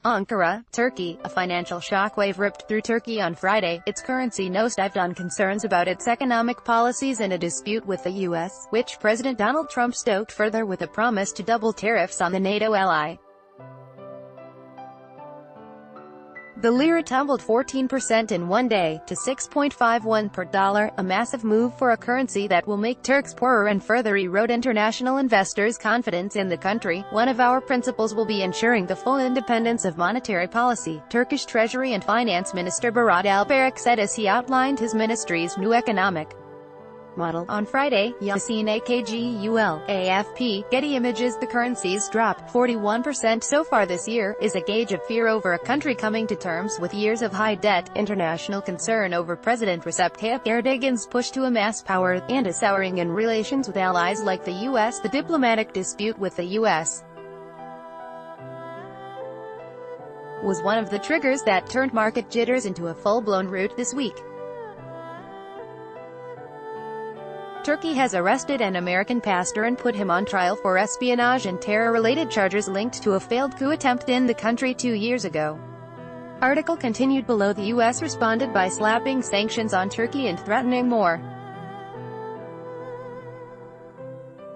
Ankara, Turkey. A financial shockwave ripped through Turkey on Friday. Its currency nosedived on concerns about its economic policies and a dispute with the U.S., which President Donald Trump stoked further with a promise to double tariffs on the NATO ally. The lira tumbled 14% in one day, to 6.51 per dollar, a massive move for a currency that will make Turks poorer and further erode international investors' confidence in the country. One of our principles will be ensuring the full independence of monetary policy, Turkish Treasury and Finance Minister Berat Albayrak said as he outlined his ministry's new economic model. On Friday, Yasin Akgul, AFP, Getty Images. The currency's drop, 41% so far this year, is a gauge of fear over a country coming to terms with years of high debt, international concern over President Recep Tayyip Erdogan's push to amass power, and a souring in relations with allies like the U.S. The diplomatic dispute with the U.S. was one of the triggers that turned market jitters into a full-blown rout this week. Turkey has arrested an American pastor and put him on trial for espionage and terror-related charges linked to a failed coup attempt in the country 2 years ago. Article continued below. The U.S. responded by slapping sanctions on Turkey and threatening more.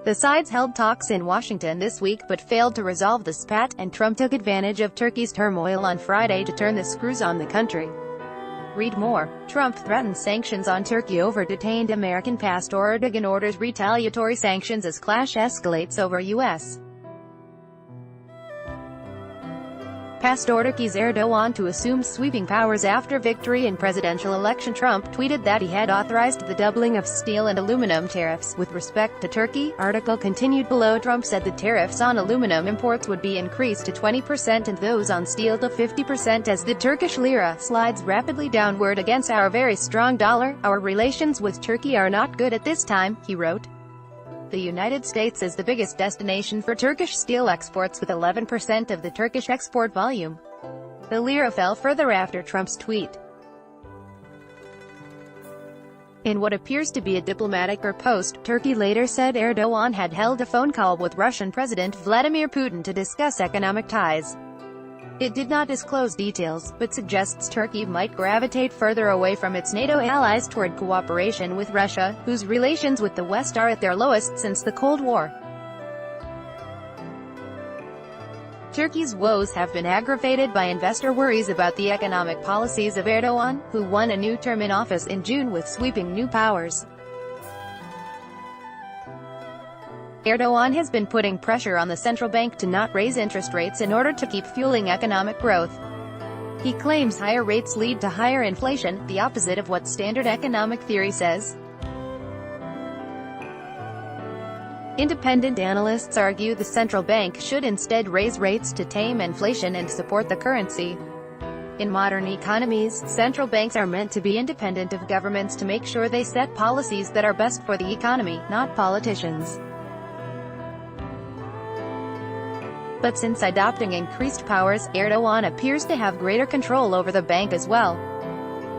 The sides held talks in Washington this week but failed to resolve the spat, and Trump took advantage of Turkey's turmoil on Friday to turn the screws on the country. Read more. Trump threatens sanctions on Turkey over detained American pastor. Erdogan orders retaliatory sanctions as clash escalates over U.S. pastor. Turkey's Erdogan to assume sweeping powers after victory in presidential election. Trump tweeted that he had authorized the doubling of steel and aluminum tariffs. With respect to Turkey, article continued below. Trump said the tariffs on aluminum imports would be increased to 20% and those on steel to 50% as the Turkish lira slides rapidly downward against our very strong dollar. Our relations with Turkey are not good at this time, he wrote. The United States is the biggest destination for Turkish steel exports with 11% of the Turkish export volume. The lira fell further after Trump's tweet. In what appears to be a diplomatic riposte, Turkey later said Erdogan had held a phone call with Russian President Vladimir Putin to discuss economic ties. It did not disclose details, but suggests Turkey might gravitate further away from its NATO allies toward cooperation with Russia, whose relations with the West are at their lowest since the Cold War. Turkey's woes have been aggravated by investor worries about the economic policies of Erdogan, who won a new term in office in June with sweeping new powers. Erdogan has been putting pressure on the central bank to not raise interest rates in order to keep fueling economic growth. He claims higher rates lead to higher inflation, the opposite of what standard economic theory says. Independent analysts argue the central bank should instead raise rates to tame inflation and support the currency. In modern economies, central banks are meant to be independent of governments to make sure they set policies that are best for the economy, not politicians. But since adopting increased powers, Erdogan appears to have greater control over the bank as well.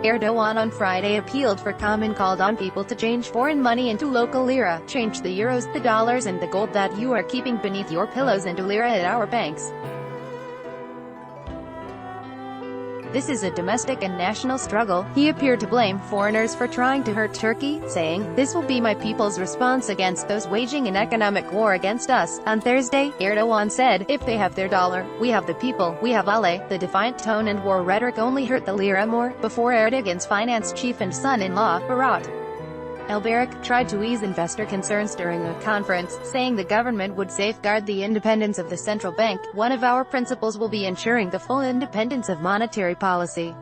Erdogan on Friday appealed for calm and called on people to change foreign money into local lira, change the euros, the dollars and the gold that you are keeping beneath your pillows into lira at our banks. This is a domestic and national struggle. He appeared to blame foreigners for trying to hurt Turkey, saying, "This will be my people's response against those waging an economic war against us." On Thursday, Erdogan said, "If they have their dollar, we have the people, we have Allah." The defiant tone and war rhetoric only hurt the lira more. Before Erdogan's finance chief and son-in-law, Berat Albayrak, tried to ease investor concerns during a conference, saying the government would safeguard the independence of the central bank. One of our principles will be ensuring the full independence of monetary policy,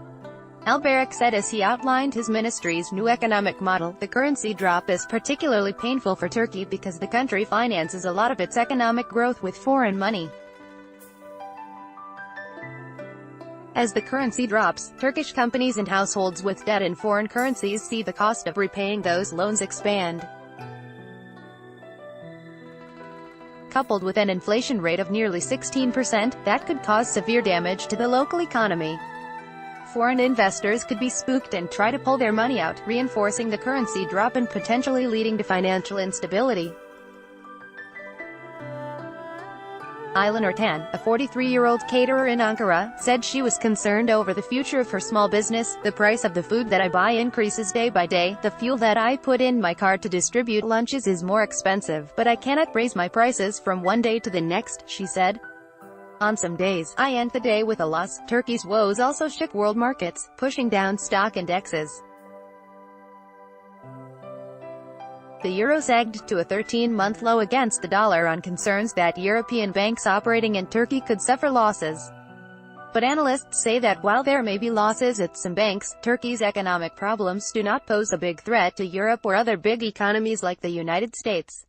Albayrak said as he outlined his ministry's new economic model. The currency drop is particularly painful for Turkey because the country finances a lot of its economic growth with foreign money. As the currency drops, Turkish companies and households with debt in foreign currencies see the cost of repaying those loans expand. Coupled with an inflation rate of nearly 16%, that could cause severe damage to the local economy. Foreign investors could be spooked and try to pull their money out, reinforcing the currency drop and potentially leading to financial instability. Aylan Ertan, a 43-year-old caterer in Ankara, said she was concerned over the future of her small business. The price of the food that I buy increases day by day. The fuel that I put in my car to distribute lunches is more expensive, but I cannot raise my prices from one day to the next, she said. On some days, I end the day with a loss. Turkey's woes also shook world markets, pushing down stock indexes. The euro sagged to a 13-month low against the dollar on concerns that European banks operating in Turkey could suffer losses. But analysts say that while there may be losses at some banks, Turkey's economic problems do not pose a big threat to Europe or other big economies like the United States.